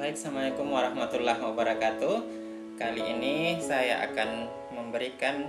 Baik, Assalamualaikum warahmatullahi wabarakatuh. Kali ini saya akan memberikan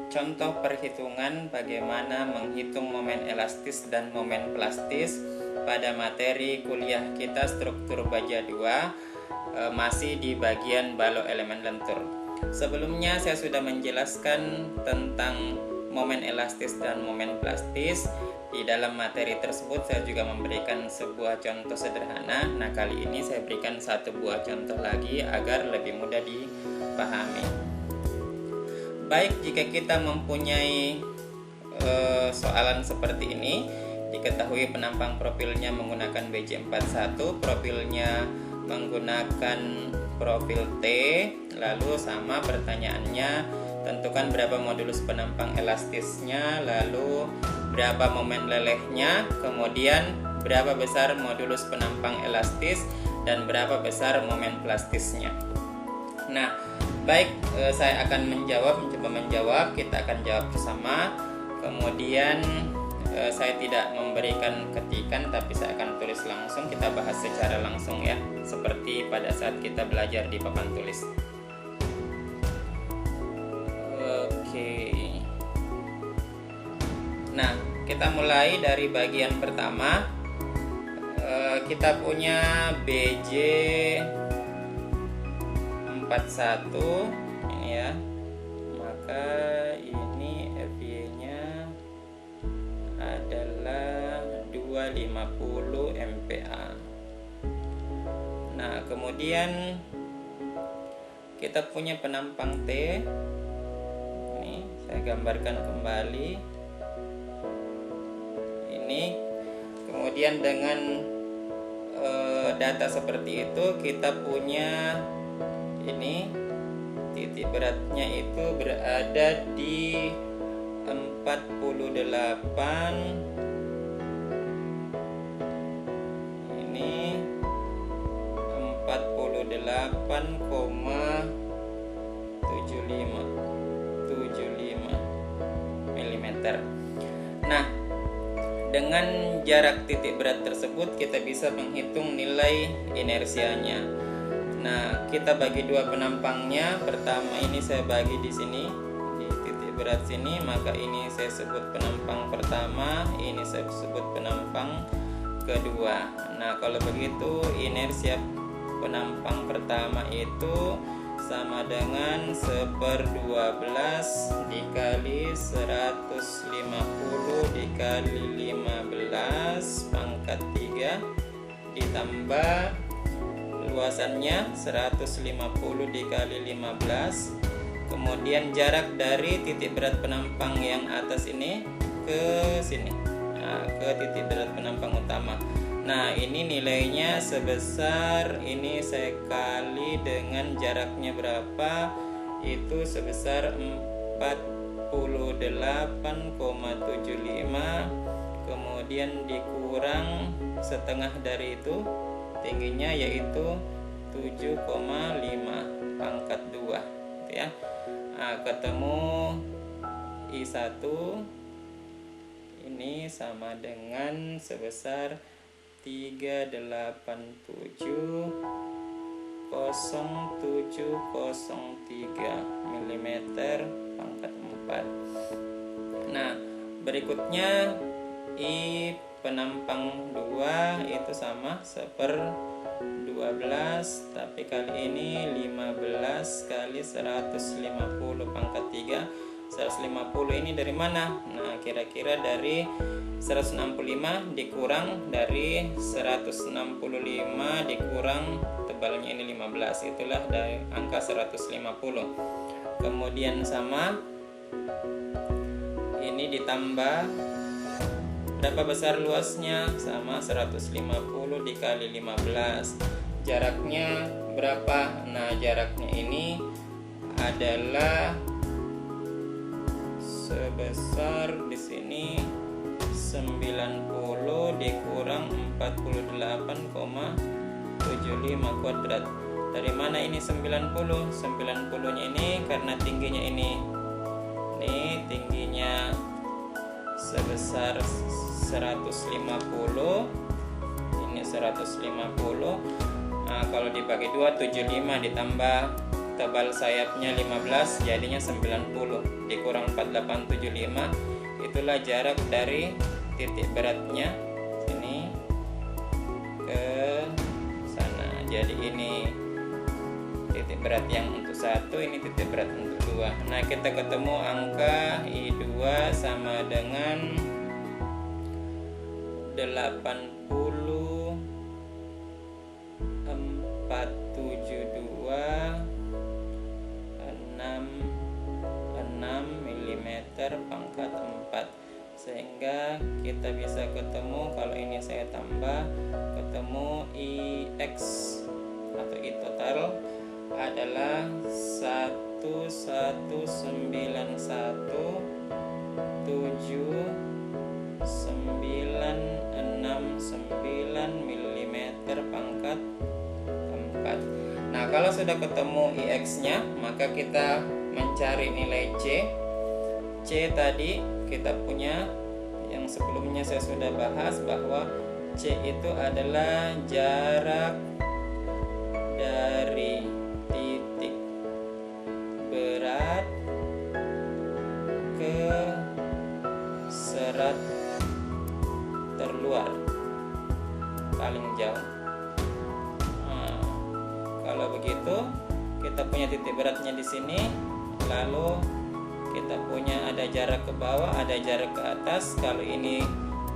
contoh perhitungan bagaimana menghitung momen elastis dan momen plastis pada materi kuliah kita struktur baja 2, masih di bagian balok elemen lentur. Sebelumnya saya sudah menjelaskan tentang momen elastis dan momen plastis. Di dalam materi tersebut saya juga memberikan sebuah contoh sederhana. Nah, kali ini saya berikan satu buah contoh lagi agar lebih mudah dipahami. Baik, jika kita mempunyai soalan seperti ini, diketahui penampang profilnya menggunakan BJ41, profilnya menggunakan profil T, lalu sama pertanyaannya, tentukan berapa modulus penampang elastisnya, lalu berapa momen lelehnya, kemudian berapa besar modulus penampang elastis, dan berapa besar momen plastisnya. Nah, baik, saya akan mencoba menjawab, kita akan jawab bersama. Kemudian saya tidak memberikan ketikan, tapi saya akan tulis langsung, kita bahas secara langsung ya, seperti pada saat kita belajar di papan tulis. Oke. Nah, kita mulai dari bagian pertama. Kita punya BJ 41 ini ya. Maka ini FY-nya adalah 250 MPa. Nah, kemudian kita punya penampang T. Ini saya gambarkan kembali. Kemudian dengan data seperti itu kita punya ini titik beratnya itu berada di 48, ini 48,75 mm. Nah, dengan jarak titik berat tersebut kita bisa menghitung nilai inersianya. Nah, kita bagi dua penampangnya. Pertama ini saya bagi di sini di titik berat sini, maka ini saya sebut penampang pertama, ini saya sebut penampang kedua. Nah, kalau begitu inersia penampang pertama itu sama dengan 1/12 dikali 150 dikali 15 pangkat 3 ditambah luasannya 150 dikali 15, kemudian jarak dari titik berat penampang yang atas ini ke sini, ke titik berat penampang utama. Nah, ini nilainya sebesar, ini saya kali dengan jaraknya berapa, itu sebesar 48,75, kemudian dikurang setengah dari itu tingginya, yaitu 7,5 pangkat 2 gitu ya. Nah, ketemu I1 ini sama dengan sebesar 387,0703 mm pangkat 4. Nah, berikutnya I penampang 2 itu sama 1/12, tapi kali ini 15 kali 150 pangkat 3. 150 ini dari mana? Nah, kira-kira dari 165 dikurang dari 165 dikurang tebalnya ini 15, itulah dari angka 150. Kemudian sama ini ditambah berapa besar luasnya, sama 150 dikali 15. Jaraknya berapa? Nah, jaraknya ini adalah sebesar di sini 90 dikurang 48,75 kuadrat. Dari mana ini 90? 90-nya ini karena tingginya ini tingginya sebesar 150, ini 150. Nah, Kalau dibagi 2, 75 ditambah tebal sayapnya 15 jadinya 90 dikurang 4875, itulah jarak dari titik beratnya sini ke sana. Jadi ini titik berat yang untuk 1, ini titik berat untuk 2. Nah, kita ketemu angka I2 sama dengan 80,472,66 mm pangkat 4, sehingga kita bisa ketemu, kalau ini saya tambah, ketemu IX atau I total adalah 11,796,9 mm pangkat 4. Nah, kalau sudah ketemu IX-nya, maka kita mencari nilai C. C tadi kita punya, yang sebelumnya saya sudah bahas bahwa C itu adalah jarak dari titik berat ke serat terluar paling jauh. Nah, kalau begitu kita punya titik beratnya di sini, lalu kita punya ada jarak ke bawah, ada jarak ke atas. Kalau ini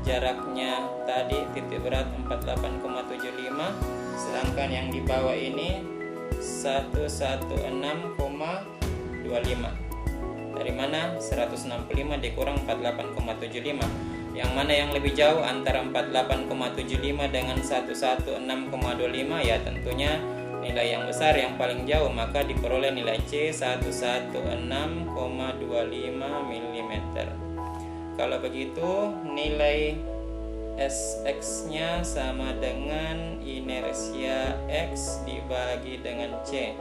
jaraknya tadi titik berat 48,75, sedangkan yang di bawah ini 116,25. Dari mana? 165 dikurang 48,75. Yang mana yang lebih jauh antara 48,75 dengan 116,25? Ya tentunya nilai yang besar yang paling jauh, maka diperoleh nilai C 116,25 mm. Kalau begitu nilai SX-nya sama dengan inersia X dibagi dengan C.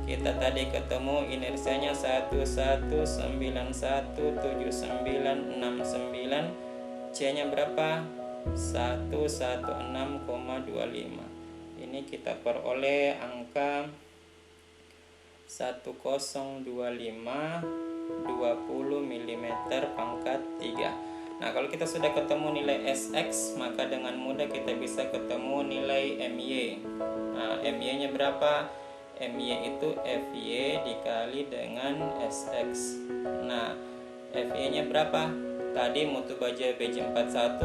Kita tadi ketemu inersianya 11717969, C-nya berapa? 116,25. Ini kita peroleh angka 1025,20 mm pangkat 3. Nah, kalau kita sudah ketemu nilai SX, maka dengan mudah kita bisa ketemu nilai MY. Nah, MY-nya berapa? MY itu FY dikali dengan SX. Nah, FY-nya berapa? Tadi mutu baja BJ41,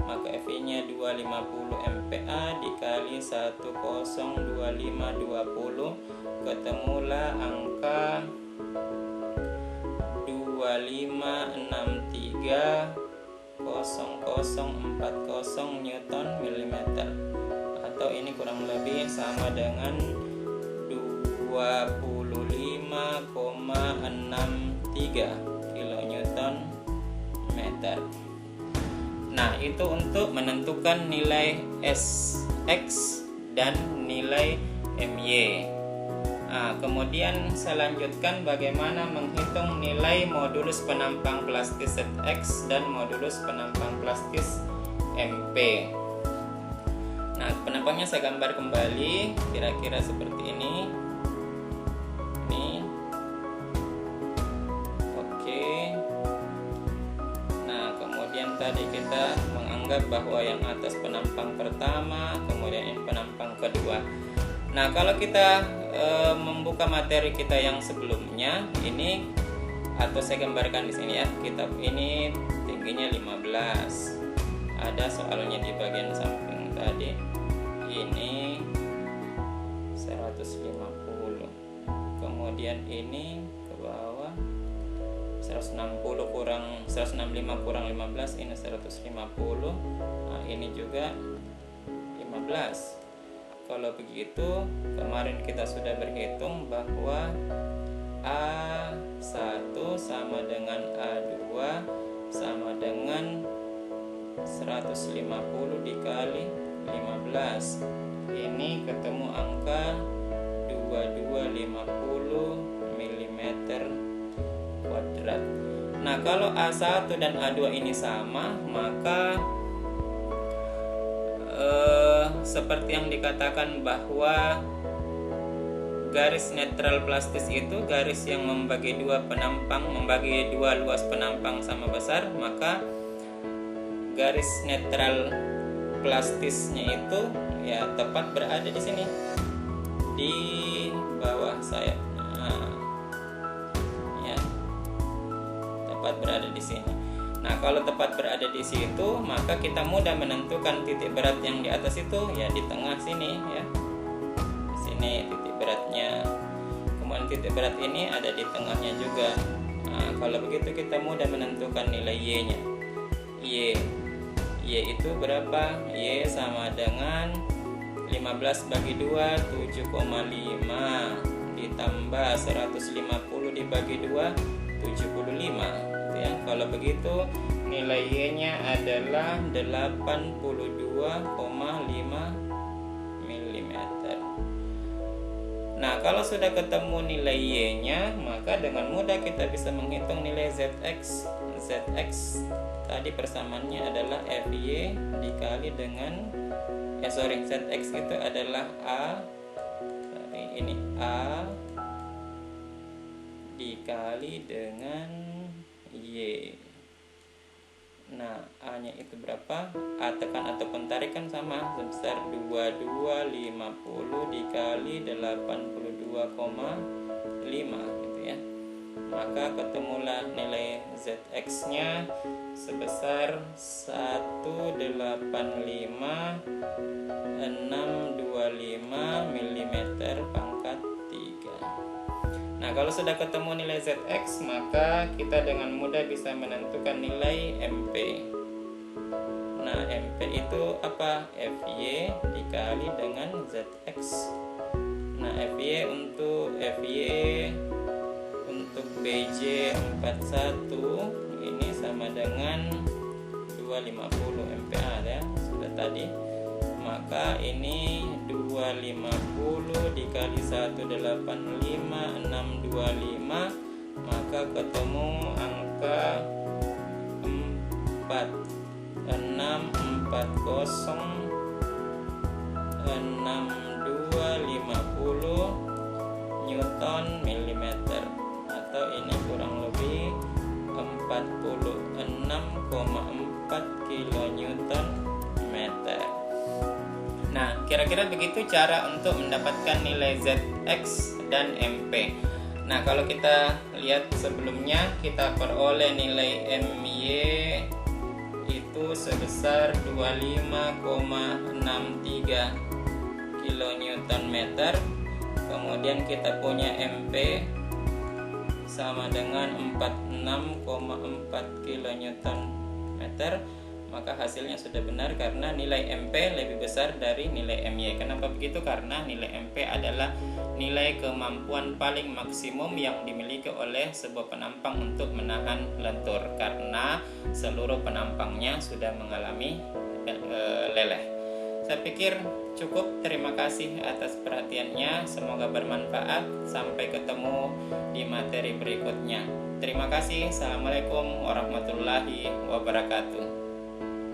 maka FY-nya 250 MPa dikali 102520, ketemulah angka 2563,0040 Newton milimeter, atau ini kurang lebih sama dengan 25,63 kilonewton meter. Nah, itu untuk menentukan nilai SX dan nilai MY. Nah, kemudian saya lanjutkan bagaimana menghitung nilai modulus penampang plastis ZX dan modulus penampang plastis MP. Nah, penampangnya saya gambar kembali kira-kira seperti ini. Ini. Oke. Nah, kemudian tadi kita menganggap bahwa yang atas penampang pertama, kemudian yang penampang kedua. Nah, kalau kita membuka materi kita yang sebelumnya ini, atau saya gambarkan di sini ya, kitab ini tingginya 15. Ada soalnya di bagian samping tadi. Ini 150. Kemudian ini ke bawah 165 kurang 15, ini 150. Nah, ini juga 15. Kalau begitu, kemarin kita sudah berhitung bahwa A1 sama dengan A2 sama dengan 150 dikali 15. Ini ketemu angka 2250 mm kuadrat. Nah, kalau A1 dan A2 ini sama, maka seperti yang dikatakan bahwa garis netral plastis itu garis yang membagi dua luas penampang sama besar, maka garis netral plastisnya itu ya tepat berada di sini, di bawah sayap. Ya, tepat berada di sini. Nah, kalau tepat berada di situ, maka kita mudah menentukan titik berat yang di atas itu ya di tengah sini ya. Di sini titik beratnya. Kemudian titik berat ini ada di tengahnya juga. Nah, kalau begitu kita mudah menentukan nilai Y-nya. Y itu berapa? Y sama dengan 15 bagi 2, 7,5 ditambah 150 dibagi 2, 75 ya. Kalau begitu nilai Y-nya adalah 82,5 mm. Nah, kalau sudah ketemu nilai Y-nya, maka dengan mudah kita bisa menghitung nilai ZX. ZX tadi persamaannya adalah FY dikali dengan ZX itu adalah A dikali dengan Y. Nah, A-nya itu berapa? A tekan ataupun tarikan sama sebesar 2250 dikali 82,5 gitu ya. Maka ketemulah nilai ZX-nya sebesar 185,625 mm pangkat 3. Nah, kalau sudah ketemu nilai ZX, maka kita dengan mudah bisa menentukan nilai MP. Nah, MP itu apa? FY dikali dengan ZX. Nah, FY untuk BJ 41 ini sama dengan 250 MPa ya, sudah tadi. Maka ini 250 dikali 185,625, maka ketemu angka 4640,6250 Newton milimeter, atau ini kurang lebih 46,4 kilonewton meter. Nah, kira-kira begitu cara untuk mendapatkan nilai ZX dan MP. Nah, kalau kita lihat sebelumnya, kita peroleh nilai MY itu sebesar 25,63 kilonewton meter. Kemudian kita punya MP sama dengan 46,4 kilonewton meter. Maka hasilnya sudah benar karena nilai MP lebih besar dari nilai MY. Kenapa begitu? Karena nilai MP adalah nilai kemampuan paling maksimum yang dimiliki oleh sebuah penampang untuk menahan lentur, karena seluruh penampangnya sudah mengalami leleh. Saya pikir cukup. Terima kasih atas perhatiannya. Semoga bermanfaat. Sampai ketemu di materi berikutnya. Terima kasih. Assalamualaikum warahmatullahi wabarakatuh.